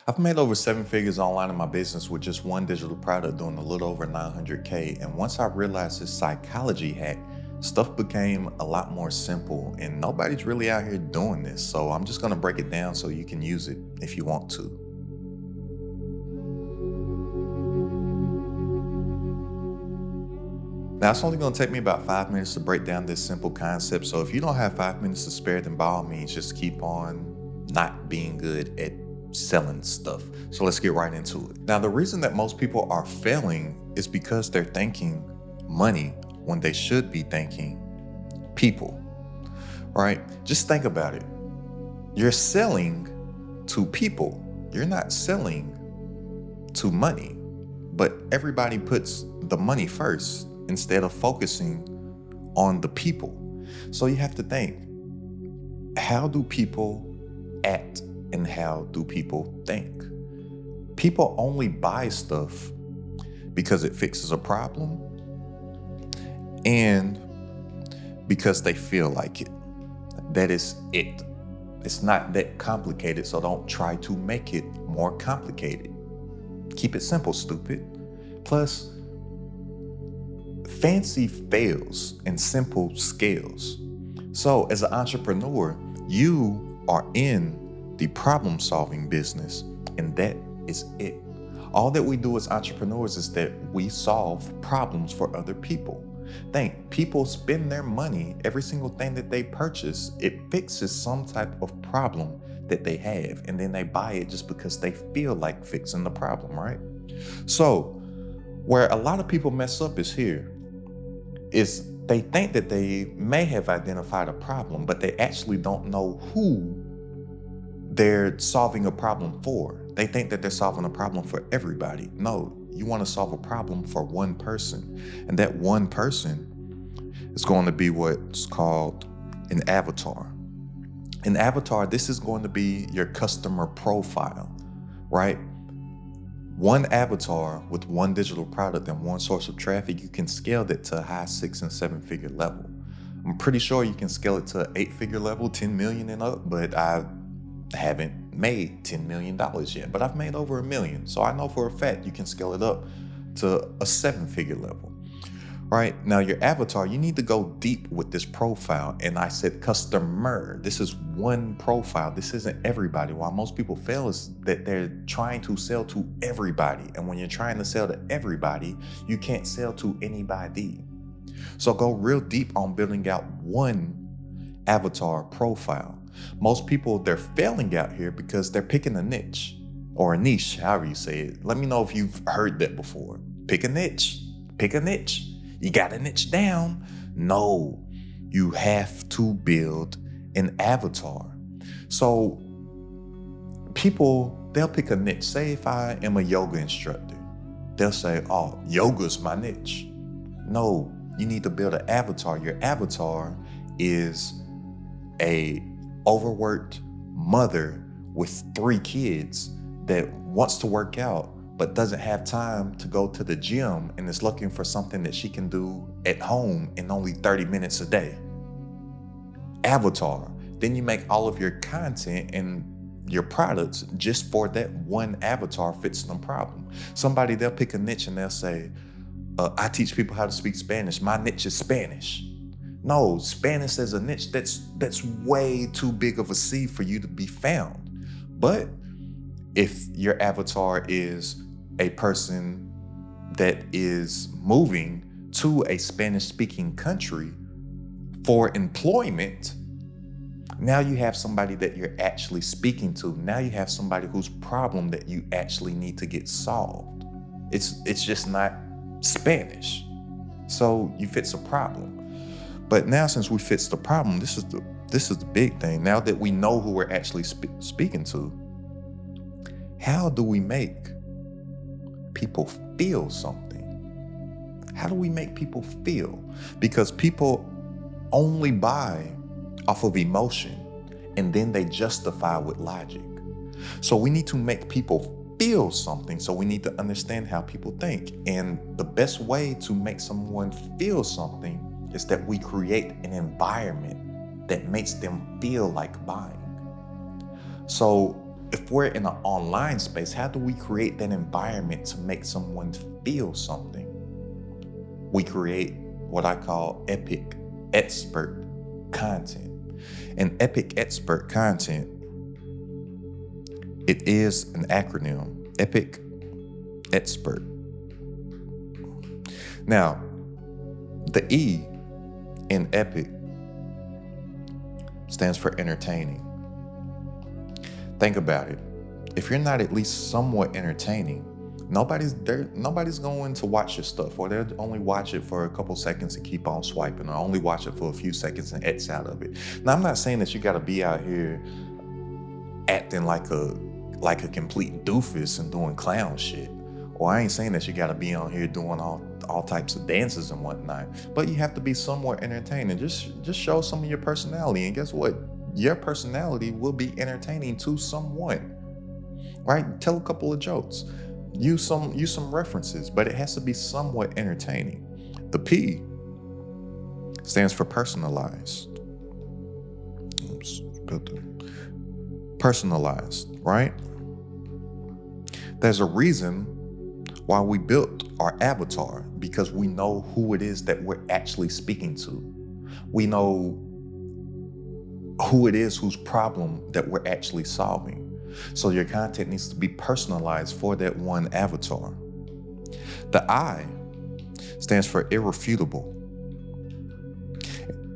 I've made over seven figures online in my business with just one digital product doing a little over 900K. And once I realized this psychology hack, stuff became a lot more simple and nobody's really out here doing this. So I'm just going to break it down so you can use it if you want to. Now, it's only going to take me about 5 minutes to break down this simple concept. So if you don't have 5 minutes to spare, then by all means, just keep on not being good at selling stuff. So let's get right into it. Now, the reason that most people are failing is because they're thinking money when they should be thinking people, right? Just think about it. You're selling to people. You're not selling to money, but everybody puts the money first instead of focusing on the people. So you have to think, how do people act and how do people think? People only buy stuff because it fixes a problem and because they feel like it. That is it. It's not that complicated, so don't try to make it more complicated. Keep it simple, stupid. Plus, fancy fails and simple scales. So as an entrepreneur, you are in the problem-solving business, and that is it. All that we do as entrepreneurs is that we solve problems for other people. Think, people spend their money, every single thing that they purchase, it fixes some type of problem that they have, and then they buy it just because they feel like fixing the problem, right? So where a lot of people mess up is they think that they may have identified a problem, but they actually don't know who they're solving a problem for. They think that they're solving a problem for everybody. No, you want to solve a problem for one person. And that one person is going to be what's called an avatar. An avatar, this is going to be your customer profile, right? One avatar with one digital product and one source of traffic, you can scale that to a high 6 and 7 figure level. I'm pretty sure you can scale it to an 8-figure level, 10 million and up, but I haven't made $10 million yet, but I've made over $1 million. So I know for a fact you can scale it up to a 7-figure level. Right now, your avatar, you need to go deep with this profile. And I said customer. This is one profile. This isn't everybody. Why most people fail is that they're trying to sell to everybody. And when you're trying to sell to everybody, you can't sell to anybody. So go real deep on building out one avatar profile. Most people, they're failing out here because they're picking a niche or a niche, however you say it. Let me know if you've heard that before. Pick a niche. Pick a niche. You got a niche down? No, you have to build an avatar. So people, they'll pick a niche. Say if I am a yoga instructor, they'll say, oh, yoga's my niche. No, you need to build an avatar. Your avatar is a overworked mother with 3 kids that wants to work out but doesn't have time to go to the gym and is looking for something that she can do at home in only 30 minutes a day. Avatar. Then you make all of your content and your products just for that one avatar fits the problem. Somebody, they'll pick a niche and they'll say, I teach people how to speak Spanish. My niche is Spanish. No, Spanish as a niche, that's way too big of a sea for you to be found. But if your avatar is a person that is moving to a Spanish-speaking country for employment, now you have somebody that you're actually speaking to. Now you have somebody whose problem that you actually need to get solved. It's just not Spanish. So you fix a problem. But now since we fix the problem, this is the big thing. Now that we know who we're actually speaking to, how do we make people feel something? How do we make people feel? Because people only buy off of emotion and then they justify with logic. So we need to make people feel something. So we need to understand how people think. And the best way to make someone feel something is that we create an environment that makes them feel like buying. So if we're in an online space, how do we create that environment to make someone feel something? We create what I call epic expert content. And epic expert content, it is an acronym, epic expert. Now, the E in epic stands for entertaining. Think about it. If you're not at least somewhat entertaining, nobody's going to watch your stuff, or they'll only watch it for a couple seconds and keep on swiping, or only watch it for a few seconds and X out of it. Now, I'm not saying that you got to be out here acting like a complete doofus and doing clown shit, or I ain't saying that you got to be on here doing all types of dances and whatnot, but you have to be somewhat entertaining. Just show some of your personality, and guess what? Your personality will be entertaining to someone, right? Tell a couple of jokes, use some references, but it has to be somewhat entertaining. The P stands for personalized. Personalized, right? There's a reason why we built our avatar, because we know who it is that we're actually speaking to. We know who it is whose problem that we're actually solving. So your content needs to be personalized for that one avatar. The I stands for irrefutable.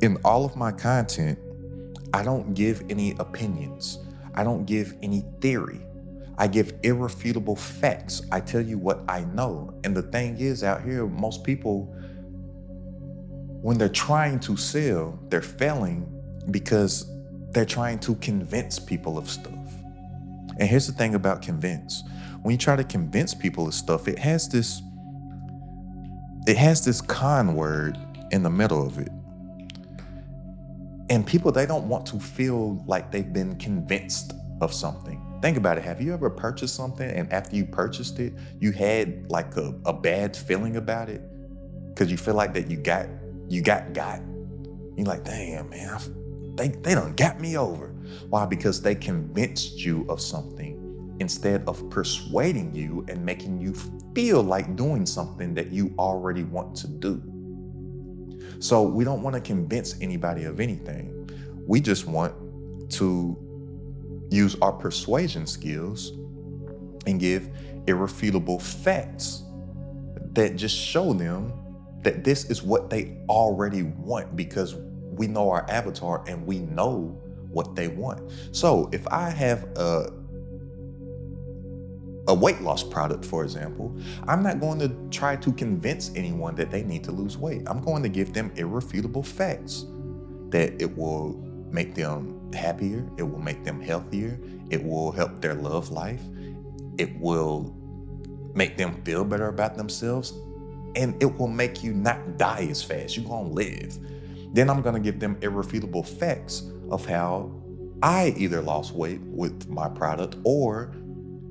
In all of my content, I don't give any opinions. I don't give any theory. I give irrefutable facts. I tell you what I know. And the thing is, out here, most people, when they're trying to sell, they're failing because they're trying to convince people of stuff. And here's the thing about convince. When you try to convince people of stuff, it has this con word in the middle of it. And people, they don't want to feel like they've been convinced of something. Think about it. Have you ever purchased something and after you purchased it, you had like a bad feeling about it? Because you feel like that you got. You're like, damn, man, they done got me over. Why? Because they convinced you of something instead of persuading you and making you feel like doing something that you already want to do. So we don't want to convince anybody of anything. We just want to use our persuasion skills and give irrefutable facts that just show them that this is what they already want, because we know our avatar and we know what they want. So if I have a weight loss product, for example, I'm not going to try to convince anyone that they need to lose weight. I'm going to give them irrefutable facts that it will make them happier, it will make them healthier, it will help their love life, it will make them feel better about themselves, and it will make you not die as fast. You're gonna live. Then I'm gonna give them irrefutable facts of how I either lost weight with my product or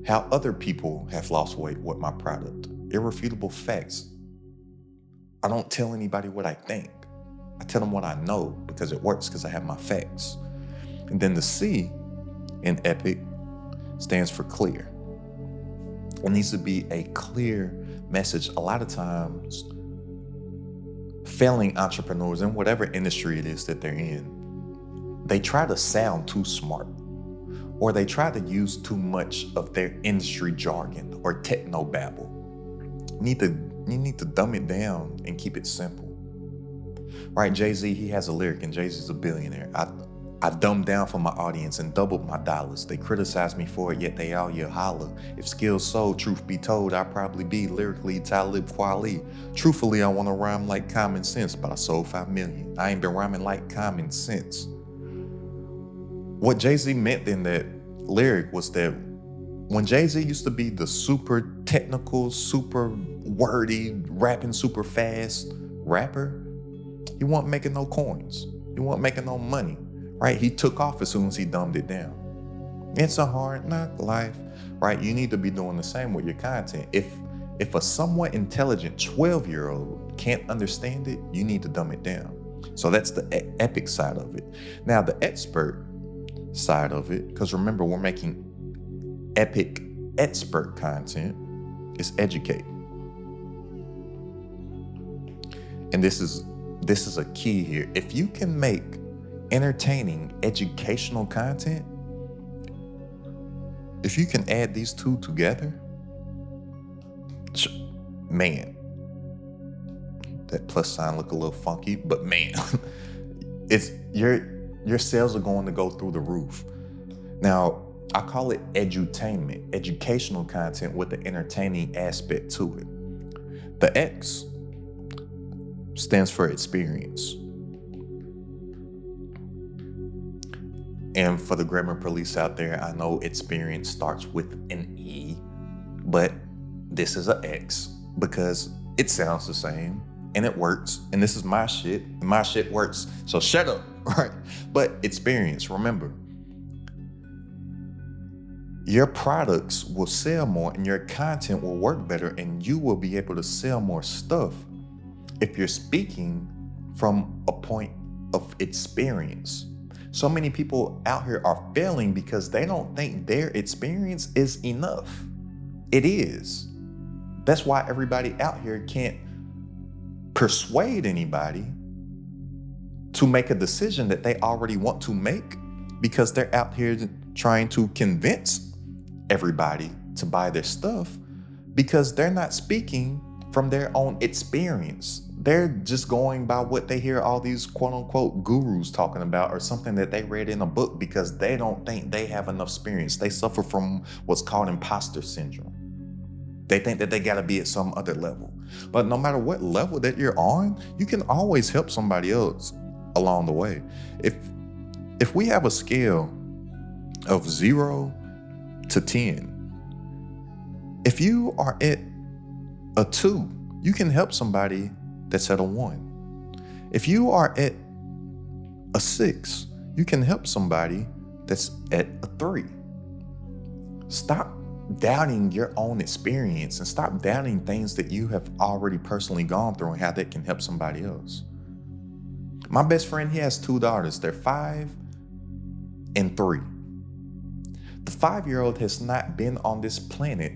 how other people have lost weight with my product. Irrefutable facts. I don't tell anybody what I think. I tell them what I know because it works, because I have my facts. And then the C in EPIC stands for clear. It needs to be a clear message. A lot of times, failing entrepreneurs in whatever industry it is that they're in, they try to sound too smart, or they try to use too much of their industry jargon or techno babble. You need to dumb it down and keep it simple. Right? Jay-Z, he has a lyric, and Jay-Z's a billionaire. I dumbed down for my audience and doubled my dollars. They criticize me for it, yet they all yell holla. If skills sold, truth be told, I'd probably be lyrically Talib Kweli. Truthfully, I want to rhyme like common sense, but I sold 5 million. I ain't been rhyming like common sense. What Jay-Z meant in that lyric was that when Jay-Z used to be the super technical, super wordy, rapping super fast rapper, he wasn't making no coins. He wasn't making no money, right? He took off as soon as he dumbed it down. It's a hard knock life, right? You need to be doing the same with your content. If a somewhat intelligent 12-year-old can't understand it, you need to dumb it down. So that's the epic side of it. Now, the expert side of it, because remember, we're making epic expert content is educate. And this is a key here. If you can make entertaining, educational content, if you can add these two together, man, that plus sign look a little funky, but man, it's your sales are going to go through the roof. Now, I call it edutainment, educational content with the entertaining aspect to it. The X stands for experience. And for the grammar police out there, I know experience starts with an E, but this is an X because it sounds the same and it works. And this is my shit, and my shit works. So shut up, right? But experience, remember, your products will sell more and your content will work better and you will be able to sell more stuff if you're speaking from a point of experience. So many people out here are failing because they don't think their experience is enough. It is. That's why everybody out here can't persuade anybody to make a decision that they already want to make, because they're out here trying to convince everybody to buy their stuff because they're not speaking from their own experience. They're just going by what they hear all these quote unquote gurus talking about, or something that they read in a book, because they don't think they have enough experience. They suffer from what's called imposter syndrome. They think that they gotta be at some other level. But no matter what level that you're on, you can always help somebody else along the way. If we have a scale of 0 to 10, if you are at a 2, you can help somebody that's at a 1. If you are at a 6, you can help somebody that's at a 3. Stop doubting your own experience and stop doubting things that you have already personally gone through and how that can help somebody else. My best friend, he has 2 daughters. They're 5 and 3. The 5-year-old has not been on this planet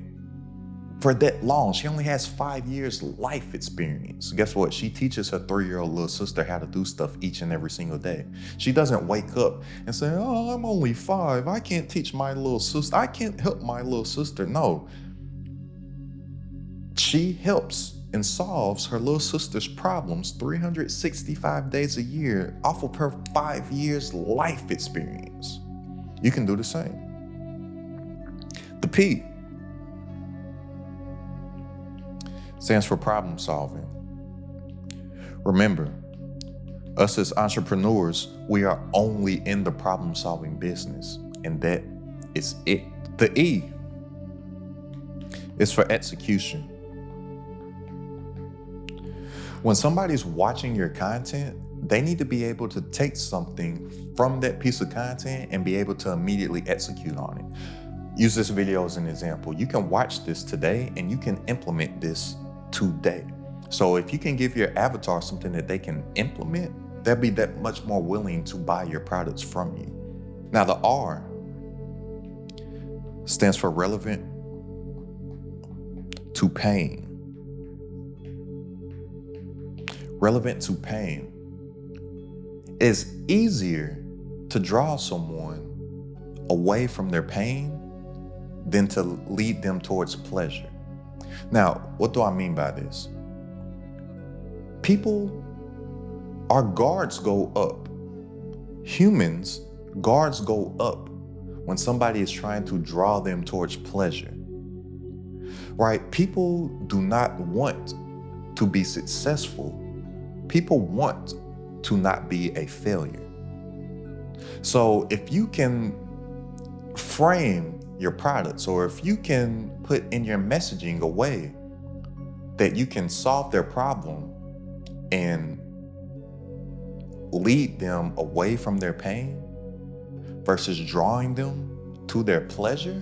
for that long. She only has 5 years life experience. Guess what? She teaches her 3-year-old little sister how to do stuff each and every single day. She doesn't wake up and say, oh, I'm only 5. I can't teach my little sister. I can't help my little sister. No. She helps and solves her little sister's problems 365 days a year off of her 5 years life experience. You can do the same. The P stands for problem solving. Remember, us as entrepreneurs, we are only in the problem solving business, and that is it. The E is for execution. When somebody's watching your content, they need to be able to take something from that piece of content and be able to immediately execute on it. Use this video as an example. You can watch this today and you can implement this today. So if you can give your avatar something that they can implement, they'll be that much more willing to buy your products from you. Now the R stands for relevant to pain. Relevant to pain. It's easier to draw someone away from their pain than to lead them towards pleasure. Now, what do I mean by this? Our guards go up. Humans, guards go up when somebody is trying to draw them towards pleasure, right? People do not want to be successful. People want to not be a failure. So if you can frame your products, or if you can put in your messaging a way that you can solve their problem and lead them away from their pain versus drawing them to their pleasure,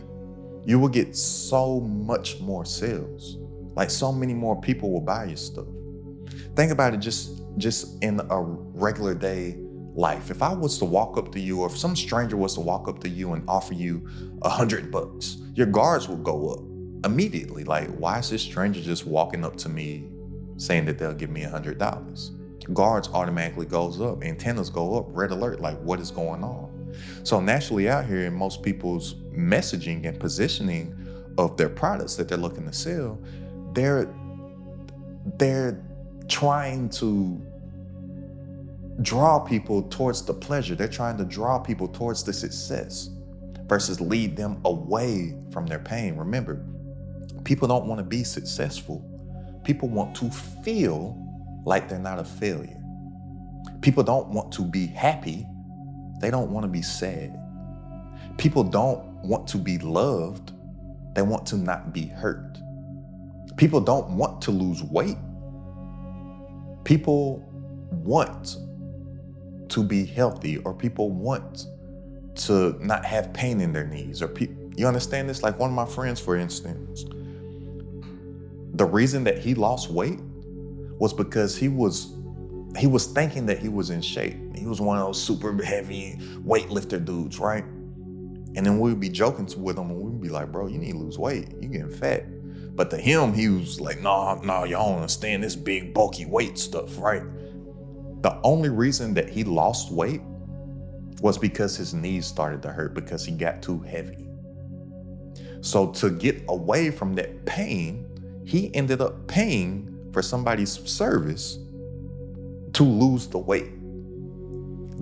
you will get so much more sales. Like, so many more people will buy your stuff. Think about it just in a regular day life. If I was to walk up to you, or if some stranger was to walk up to you and offer you $100, your guards will go up immediately. Like, why is this stranger just walking up to me saying that they'll give me $100? Guards automatically goes up, antennas go up, red alert, like what is going on? So naturally out here in most people's messaging and positioning of their products that they're looking to sell, they're trying to draw people towards the pleasure. They're trying to draw people towards the success versus lead them away from their pain. Remember, people don't want to be successful. People want to feel like they're not a failure. People don't want to be happy. They don't want to be sad. People don't want to be loved. They want to not be hurt. People don't want to lose weight. People want to be healthy, or people want to not have pain in their knees, or you understand this? Like one of my friends, for instance, the reason that he lost weight was because he was thinking that he was in shape. He was one of those super heavy weightlifter dudes, right? And then we'd be joking with him and we'd be like, bro, you need to lose weight. You getting fat. But to him, he was like, no, y'all don't understand this big, bulky weight stuff, right? The only reason that he lost weight was because his knees started to hurt because he got too heavy. So to get away from that pain, he ended up paying for somebody's service to lose the weight.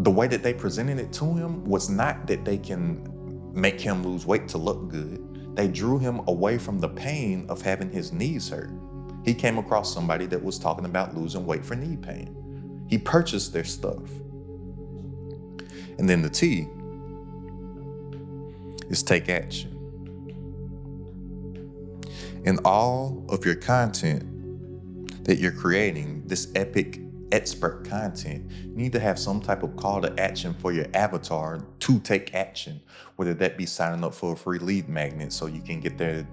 The way that they presented it to him was not that they can make him lose weight to look good. They drew him away from the pain of having his knees hurt. He came across somebody that was talking about losing weight for knee pain. He purchased their stuff. And then the T is take action. In all of your content that you're creating, this epic expert content, you need to have some type of call to action for your avatar to take action, whether that be signing up for a free lead magnet so you can get their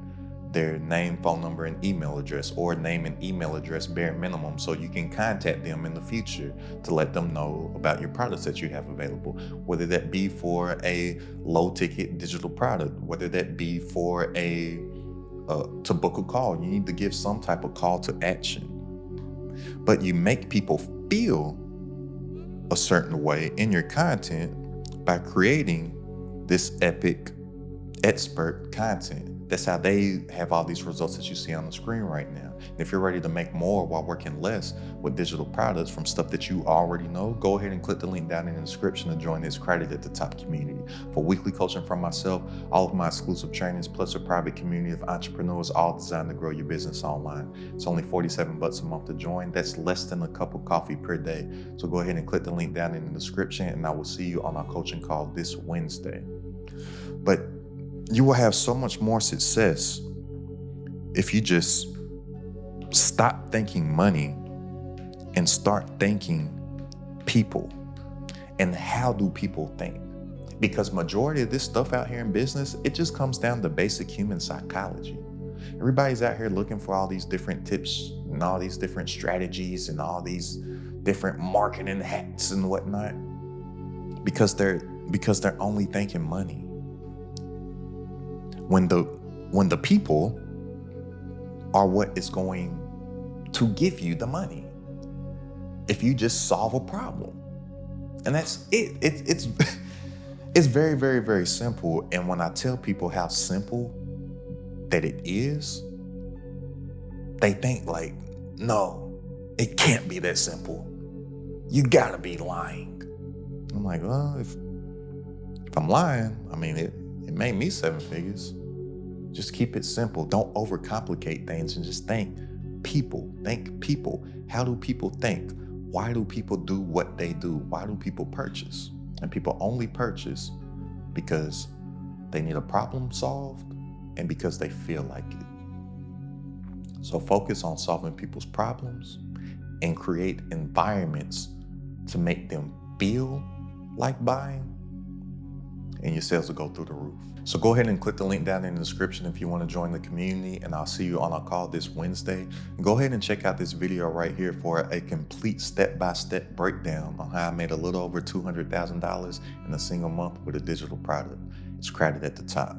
name, phone number, and email address, or name and email address bare minimum so you can contact them in the future to let them know about your products that you have available, whether that be for a low ticket digital product, whether that be for to book a call. You need to give some type of call to action. But you make people feel a certain way in your content by creating this epic expert content. That's how they have all these results that you see on the screen right now. And if you're ready to make more while working less with digital products from stuff that you already know, go ahead and click the link down in the description to join this Credit at the Top community. For weekly coaching from myself, all of my exclusive trainings, plus a private community of entrepreneurs, all designed to grow your business online. It's only $47 a month to join. That's less than a cup of coffee per day. So go ahead and click the link down in the description, and I will see you on our coaching call this Wednesday. But you will have so much more success if you just stop thinking money and start thinking people. And how do people think? Because majority of this stuff out here in business, it just comes down to basic human psychology. Everybody's out here looking for all these different tips and all these different strategies and all these different marketing hacks and whatnot, because they're only thinking money. When the people are what is going to give you the money if you just solve a problem. And that's it. It's very, very, very simple. And when I tell people how simple that it is, they think like, no, it can't be that simple. You gotta be lying. I'm like, well, if I'm lying, I mean, it made me 7 figures. Just keep it simple. Don't overcomplicate things and just think people. Think people. How do people think? Why do people do what they do? Why do people purchase? And people only purchase because they need a problem solved and because they feel like it. So focus on solving people's problems and create environments to make them feel like buying, and your sales will go through the roof. So go ahead and click the link down in the description if you want to join the community, and I'll see you on our call this Wednesday. And go ahead and check out this video right here for a complete step-by-step breakdown on how I made a little over $200,000 in a single month with a digital product. It's Credit at the Top.